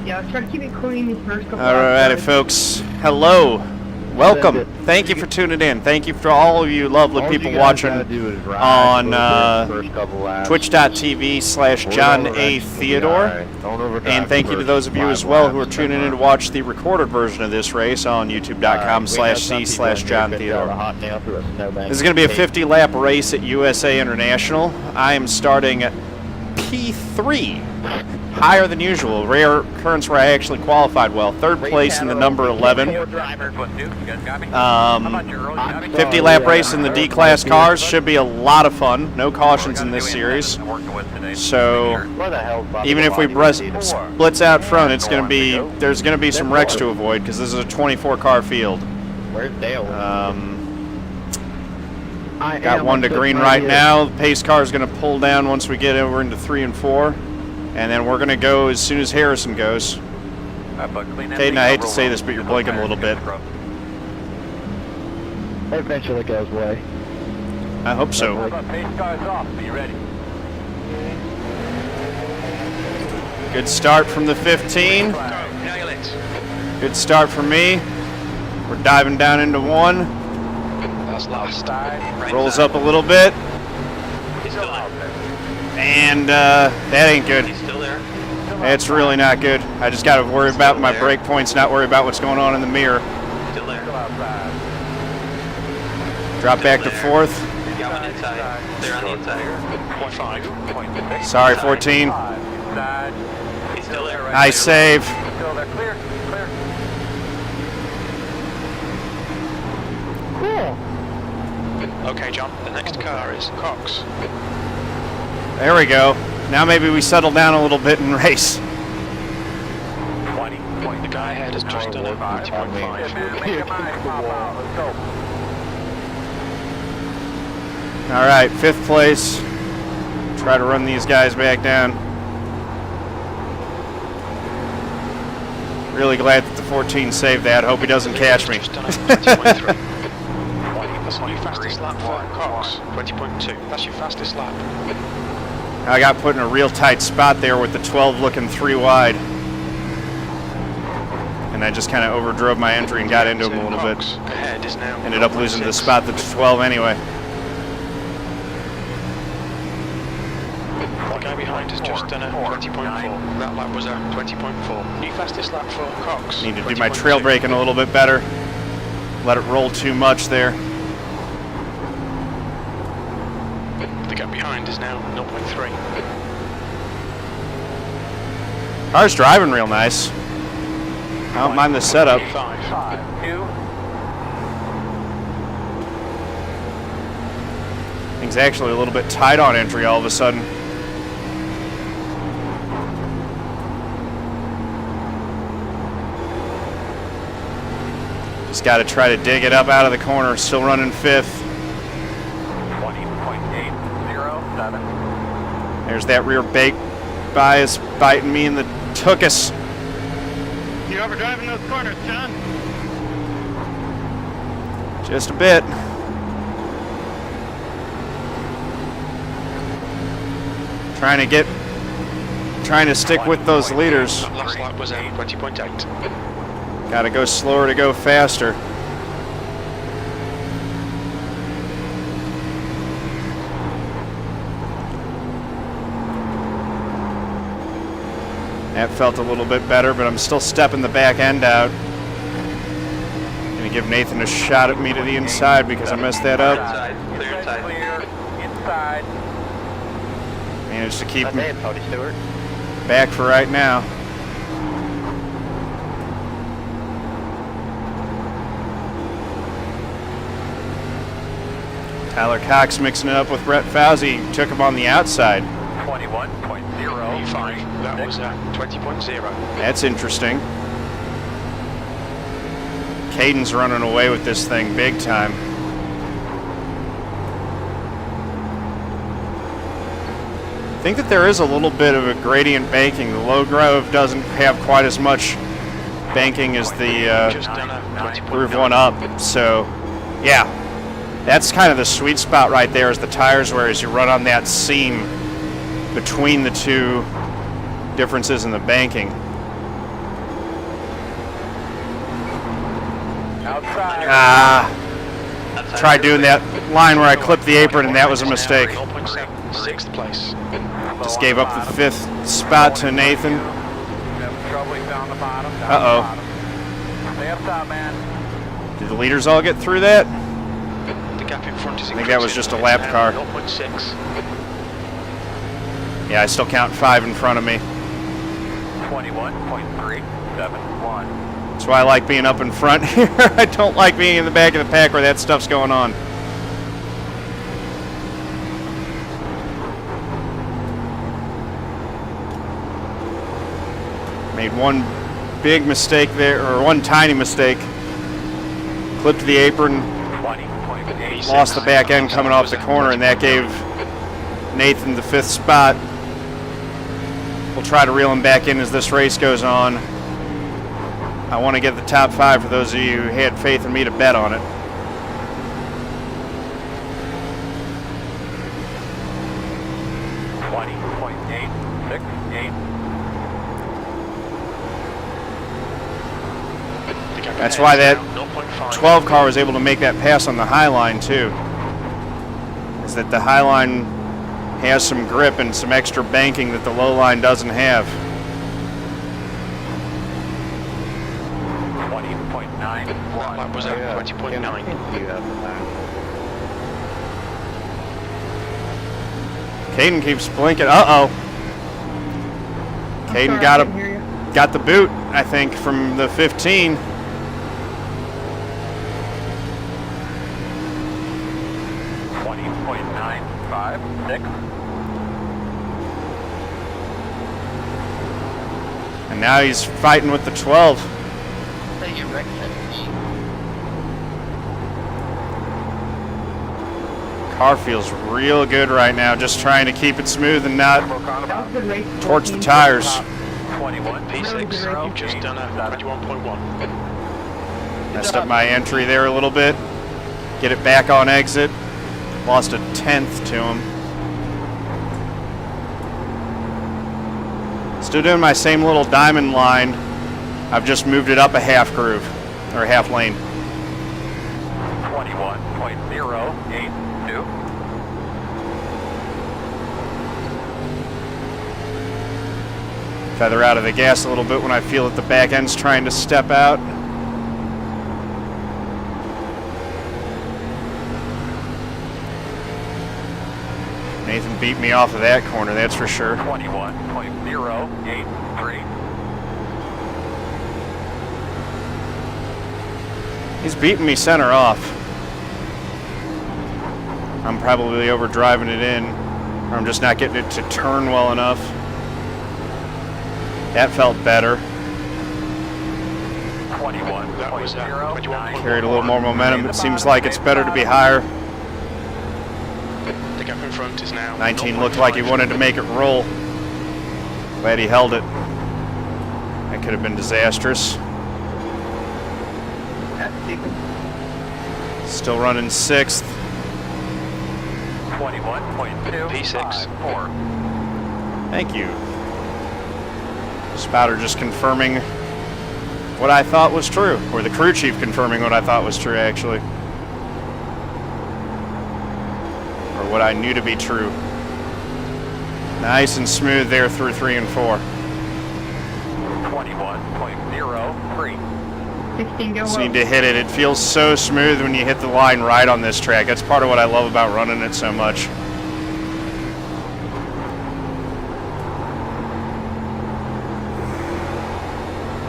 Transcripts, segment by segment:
Yeah, let's try to keep it clean these first couple All righty, folks. Hello. Welcome. Thank you for tuning in. Thank you for all of you lovely people watching on twitch.tv/John A. Theodore. And thank you to those of you as well who are tuning in to watch the recorded version of this race on youtube.com/c/John Theodore. This is going to be a 50-lap race at USA International. I am starting at P3. Higher than usual. Rare occurrence where I actually qualified well. Third place in the number 11. 50-lap race in the D-class cars should be a lot of fun. No cautions in this series. So even if we splits out front, there's going to be some wrecks to avoid because this is a 24-car field. Where's Dale? Got one to green right now. The pace car is going to pull down once we get over into 3 and 4. And then we're going to go as soon as Harrison goes. Kaden, I hate to say this, but you're blinking a little bit. Eventually goes away. I hope so. Good start from the 15. Good start for me. We're diving down into 1. Rolls up a little bit. And that ain't good. It's really not good. I just got to worry about my brake points, not worry about what's going on in the mirror. Drop back to 4th. Sorry, 14. Nice save. Cool. Okay, John, the next car is Cox. There we go. Now maybe we settle down a little bit and race. 20. The guy ahead has just done a 20.5. All right, 5th place. Try to run these guys back down. Really glad that the 14 saved that. Hope he doesn't catch me. Just done a 20.3. That's not your fastest lap for Cox. 20.2. That's your fastest lap. I got put in a real tight spot there with the 12 looking 3 wide. And I just kind of overdrove my entry and got into him a little bit. Ended up losing the spot to 12 anyway. The guy behind has just done a 20.4. That lap was a 20.4. New fastest lap for Cox. Need to do my trail braking a little bit better. Let it roll too much there. The gap behind is now 0.3. Car's driving real nice. I don't mind the setup. 5. Things actually a little bit tight on entry all of a sudden. Just got to try to dig it up out of the corner. Still running 5th. 20.807. There's that rear brake bias biting me in the tuchus. You're overdriving those corners, John. Just a bit. Trying to stick with those leaders. Last lap was a 20.8. Got to go slower to go faster. That felt a little bit better, but I'm still stepping the back end out. Gonna give Nathan a shot at me to the inside because I messed that up. Clear inside. Managed to keep him back for right now. Tyler Cox mixing it up with Brett Fauci. Took him on the outside. 21.05. That was a 20.0. That's interesting. Caden's running away with this thing big time. I think that there is a little bit of a gradient banking. The low grove doesn't have quite as much banking as the Groove 1 up. So, yeah, that's kind of the sweet spot right there is the tires, whereas you run on that seam between the two differences in the banking. Ah, tried doing that line where I clipped the apron, and that was a mistake. 0.7, 6th place. Just gave up the 5th spot to Nathan. Uh-oh. Did the leaders all get through that? The gap in front is I think that was just a lap car. 0.6. Yeah, I still count 5 in front of me. 21.371. That's why I like being up in front here. I don't like being in the back of the pack where that stuff's going on. Made one big mistake there, or one tiny mistake. Clipped the apron, 20.8. lost the back end coming off the corner, and that gave Nathan the 5th spot. We'll try to reel him back in as this race goes on. I want to get the top 5 for those of you who had faith in me to bet on it. That's why that 12 car was able to make that pass on the high line too. Is that the high line has some grip and some extra banking that the low line doesn't have. 20.9. That was at 20.9. Kaden keeps blinking. Uh-oh. Kaden got the boot, I think, from the 15. And now he's fighting with the 12. Car feels real good right now, just trying to keep it smooth and not torch the tires. 21 P6, you've just done a 21.1. Messed up my entry there a little bit. Get it back on exit. Lost a 10th to him. Still doing my same little diamond line. I've just moved it up a half groove, or half lane. 21.082. Feather out of the gas a little bit when I feel that the back end's trying to step out. Nathan beat me off of that corner, that's for sure. 21.083. He's beating me center off. I'm probably overdriving it in, or I'm just not getting it to turn well enough. That felt better. 21.0. Carried a little more momentum. It seems like it's better to be higher. The gap in front is now 19 looked like he wanted to make it roll. Glad he held it. That could have been disastrous. Still running 6th. 21.2. P6. Thank you. Spouter just confirming what I thought was true, or the crew chief confirming what I thought was true, actually. Or what I knew to be true. Nice and smooth there through 3 and 4. 21.03. 16 go Just up. need to hit it. It feels so smooth when you hit the line right on this track. That's part of what I love about running it so much.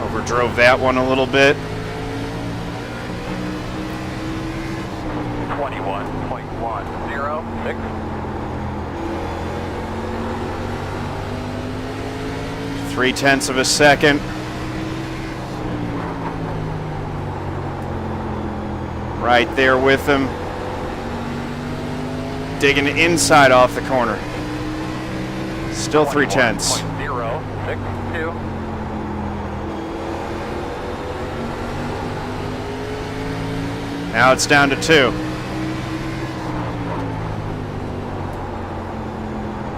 Overdrove that one a little bit. 21.106. 0.3 of a second. Right there with him. Digging inside off the corner. Still 0.3. 0.062. Now it's down to 2.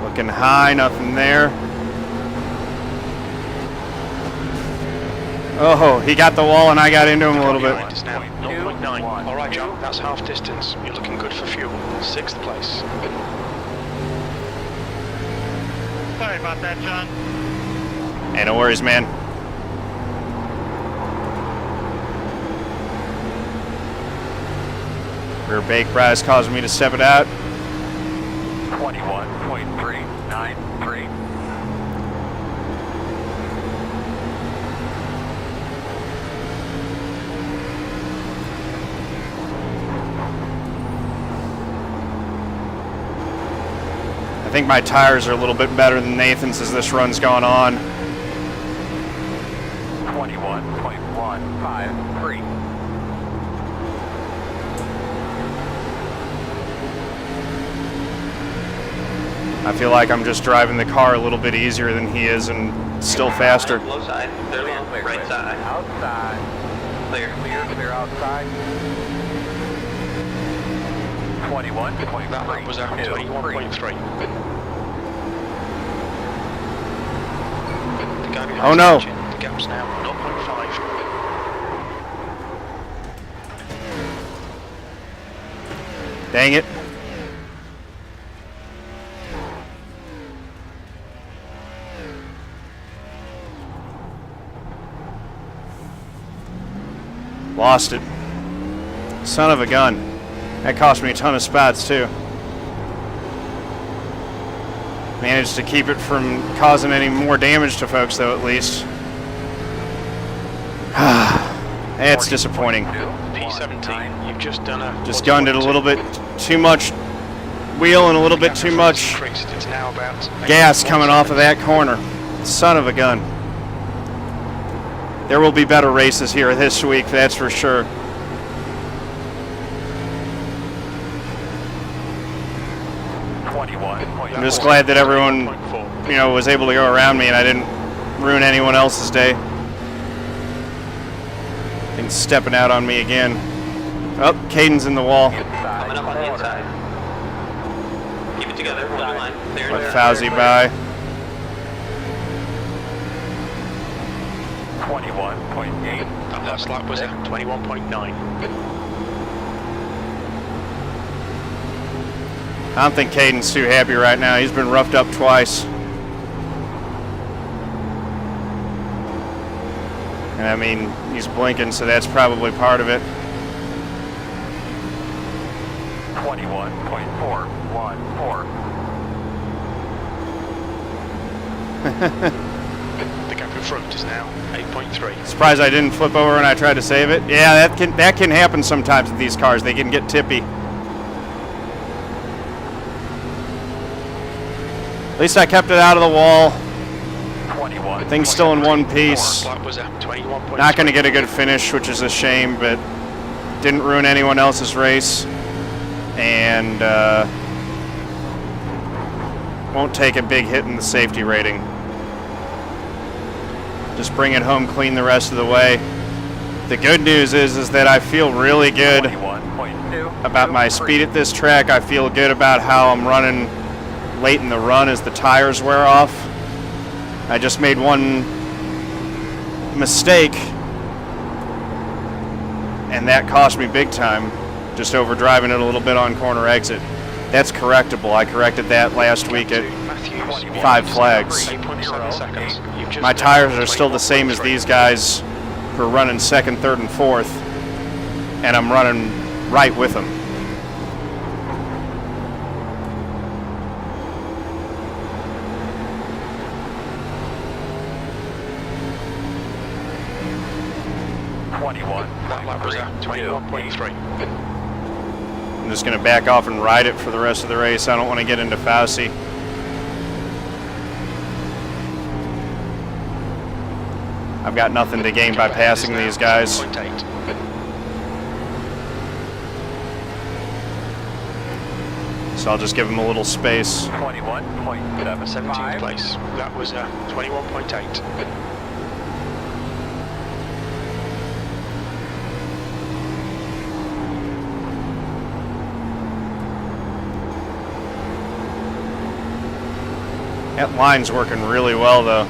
Looking high, nothing there. Oh, he got the wall and I got into him a little bit. It's now 0.9. All right, John, that's half distance. You're looking good for fuel. 6th place. Sorry about that, John. Hey, no worries, man. Rear bake rise caused me to step it out. 21.393. I think my tires are a little bit better than Nathan's as this run's gone on. 21.153. I feel like I'm just driving the car a little bit easier than he is and still faster. Low side, they're low, right side. Outside. Clear. Clear outside. 21.3. That lap was at 21.3. The guy behind Oh no! the gap's now 0.5. Dang it. Lost it. Son of a gun. That cost me a ton of spots too. Managed to keep it from causing any more damage to folks though, at least. It's disappointing. P17, you've just done a... Just gunned it a little bit too much wheel and a little bit too much It's now about gas coming off of that corner. Son of a gun. There will be better races here this week, that's for sure. I'm just glad that everyone, was able to go around me and I didn't ruin anyone else's day. Things stepping out on me again. Oh, Kaden's in the wall. Coming up on the inside. Keep it together, hold your line. Clear. Let Fauzi by. 21.8. That last lap was at 21.9. I don't think Kaden's too happy right now. He's been roughed up twice. And I mean, he's blinking, so that's probably part of it. 21.414. The gap in front is now 8.3. Surprised I didn't flip over when I tried to save it. Yeah, that can happen sometimes with these cars. They can get tippy. At least I kept it out of the wall. 21. Thing's still in one piece. Last lap was at 21.3. Not going to get a good finish, which is a shame, but didn't ruin anyone else's race. And won't take a big hit in the safety rating. Just bring it home clean the rest of the way. The good news is that I feel really good 21.2. about my speed at this track. I feel good about how I'm running late in the run as the tires wear off. I just made one mistake, and that cost me big time, just overdriving it a little bit on corner exit. That's correctable. I corrected that last week at 5 flags. 8.7 seconds. You've just My done tires are still the same as 21.3. these guys who are running 2nd, 3rd, and 4th, and I'm running right with them. That lap was at 21.3. I'm just going to back off and ride it for the rest of the race. I don't want to get into Fauci. I've got nothing to gain by passing these guys. 0.8. So I'll just give them a little space. 21.75. 17th place. That was 21.8. That line's working really well though.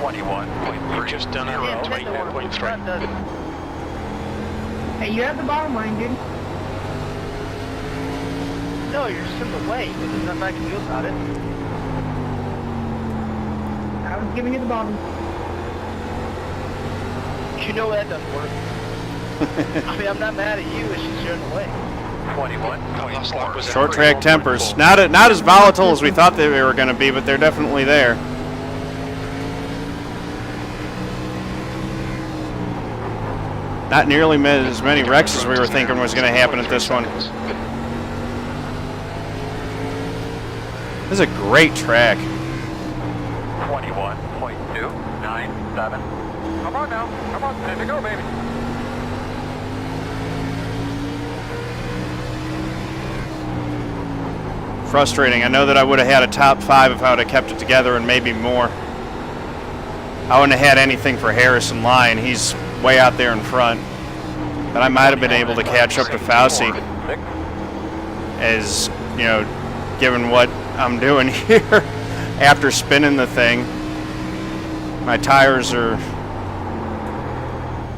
21.3. You've just done a Yeah, that's the one. 28.3. Hey, you're at the bottom line, dude. No, you're just in the way, but there's nothing I can do about it. I was giving you the bottom. You know that doesn't work. I mean, I'm not mad at you, it's just you're in the way. 21.4. Short track tempers. Not as volatile as we thought they were going to be, but they're definitely there. Not nearly as many wrecks as we were thinking was going to happen at this one. This is a great track. 21.297. Come on now. Come on. Time to go, baby. Frustrating. I know that I would have had a top 5 if I would have kept it together and maybe more. I wouldn't have had anything for Harrison Lyon. He's way out there in front. But I might have been able to catch up to Fauci, as, you know, given what I'm doing here after spinning the thing. My tires are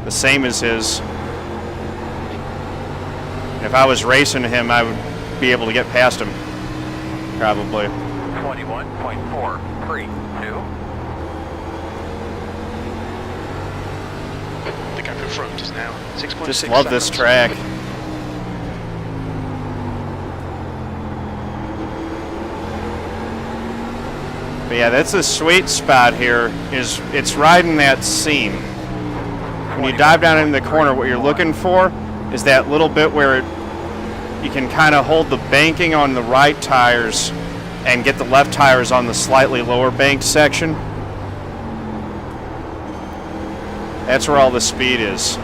the same as his. If I was racing him, I would be able to get past him, probably. 21.432. The gap in front is now 6.6 Just love this track. But yeah, that's a sweet spot here. It's riding that seam. When you dive down into the corner, what you're looking for is that little bit where you can kind of hold the banking on the right tires and get the left tires on the slightly lower banked section. That's where all the speed is.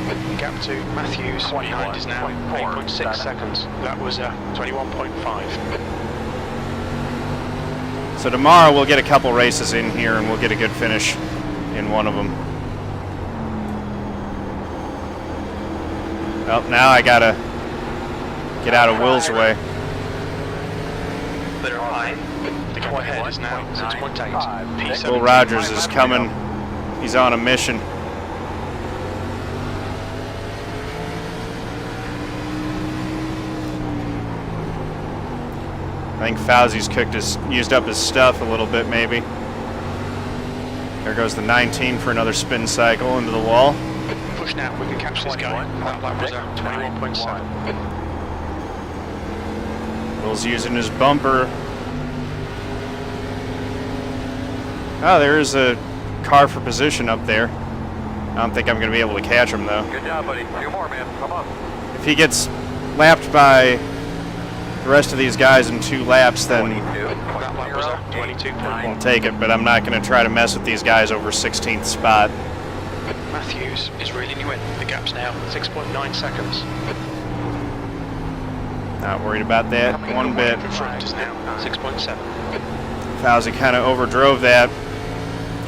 The gap to Matthews behind is now 8.6 seconds. That was 21.5. So tomorrow we'll get a couple races in here and we'll get a good finish in one of them. Well, now I gotta get out of Will's way. Clear high. The gap ahead is now 6.8. P7. Will Rogers is coming. He's on a mission. I think Fauzi's used up his stuff a little bit, maybe. There goes the 19 for another spin cycle into the wall. Push now, we can catch this guy. That lap was 21.7. Will's using his bumper. Oh, there's a car for position up there. I don't think I'm going to be able to catch him, though. Good job, buddy. 2 more, man. Come on. If he gets lapped by the rest of these guys in 2 laps, then That lap was 22.1. I'll take it, but I'm not going to try to mess with these guys over 16th spot. Matthews is reeling you in. The gap's now 6.9 seconds. Not worried about that one bit. In front is now 6.7. Fauzi kind of overdrove that.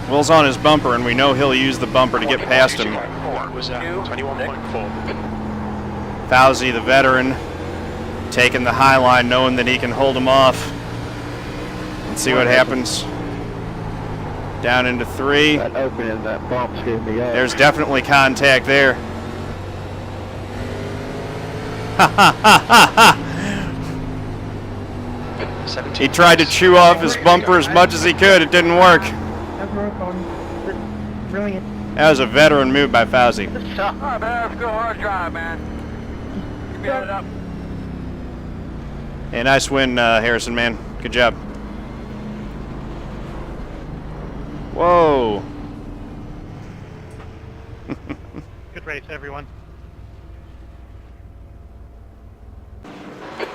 Will's on his bumper, and we know he'll use the bumper to get past him. That was 21.4. Fauzi, the veteran, taking the high line, knowing that he can hold him off. Let's see what happens. Down into 3. That opening, that bump scared me up. There's definitely contact there. Ha ha ha ha ha! He tried to chew off his bumper as much as he could. It didn't work. That's where we're going. Brilliant. That was a veteran move by Fauzi. All right, man. Let's go. Hard drive, man. Keep it up. Hey, nice win, Harrison, man. Good job. Whoa. Good race, everyone.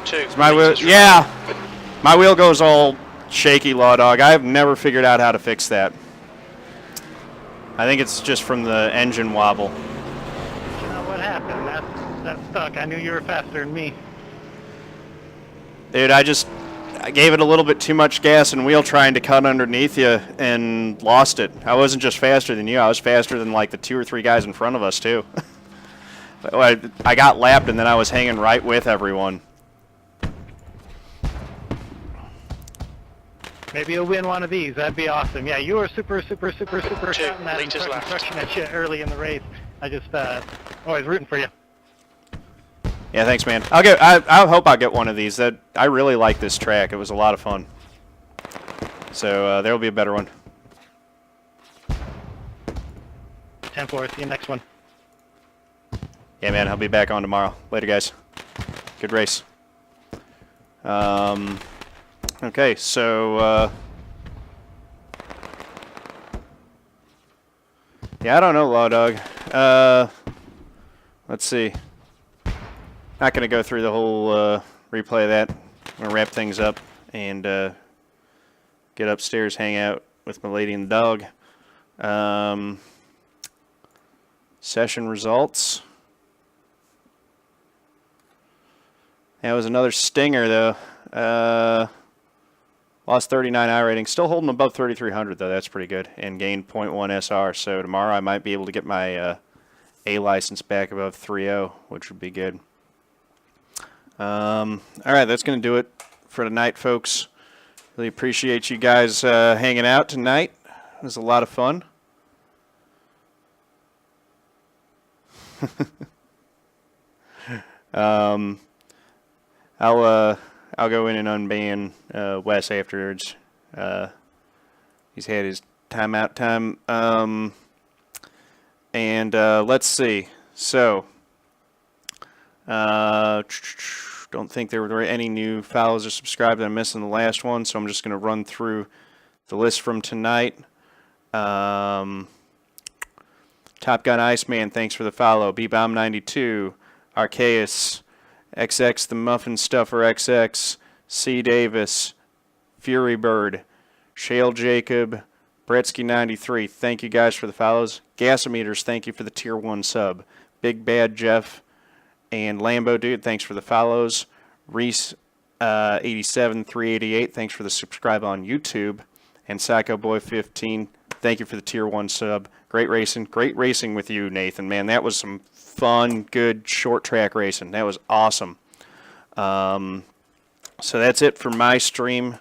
2. My wheel, yeah. My wheel goes all shaky, Law Dog. I have never figured out how to fix that. I think it's just from the engine wobble. You know what happened? That stuck. I knew you were faster than me. Dude, I gave it a little bit too much gas and wheel trying to cut underneath you and lost it. I wasn't just faster than you. I was faster than like the 2 or 3 guys in front of us, too. I got lapped and then I was hanging right with everyone. Maybe you'll win one of these. That'd be awesome. Yeah, you were super shouting that litres left. instruction at you early in the race. I just always rooting for you. Yeah, thanks, man. I hope I get one of these. I really like this track. It was a lot of fun. So there will be a better one. 10-4. See you next one. Yeah, man. I'll be back on tomorrow. Later, guys. Good race. Okay, so yeah, I don't know, Law Dog. Let's see. Not gonna go through the whole replay of that. I'm gonna wrap things up and get upstairs, hang out with my lady and the dog. Session results. That was another stinger, though. Lost 39 iRating. Still holding above 3,300, though. That's pretty good. And gained 0.1 SR. So tomorrow I might be able to get my A license back above 3.0, which would be good. All right, that's going to do it for tonight, folks. Really appreciate you guys hanging out tonight. It was a lot of fun. I'll go in and unban Wes afterwards. He's had his timeout time. And let's see. So, don't think there were any new followers or subscribed that I'm missing the last one, so I'm just going to run through the list from tonight. Top Gun Iceman, thanks for the follow. B-Bomb 92, Arceus, XX the Muffin Stuffer XX, C. Davis, Fury Bird, Shale Jacob, Bretsky 93, thank you guys for the follows. Gasometers, thank you for the tier 1 sub. Big Bad Jeff and Lambo Dude, thanks for the follows. Reese 87388, thanks for the subscribe on YouTube. And Psycho Boy 15, thank you for the tier 1 sub. Great racing with you, Nathan, man. That was some fun, good short track racing. That was awesome. So that's it for my stream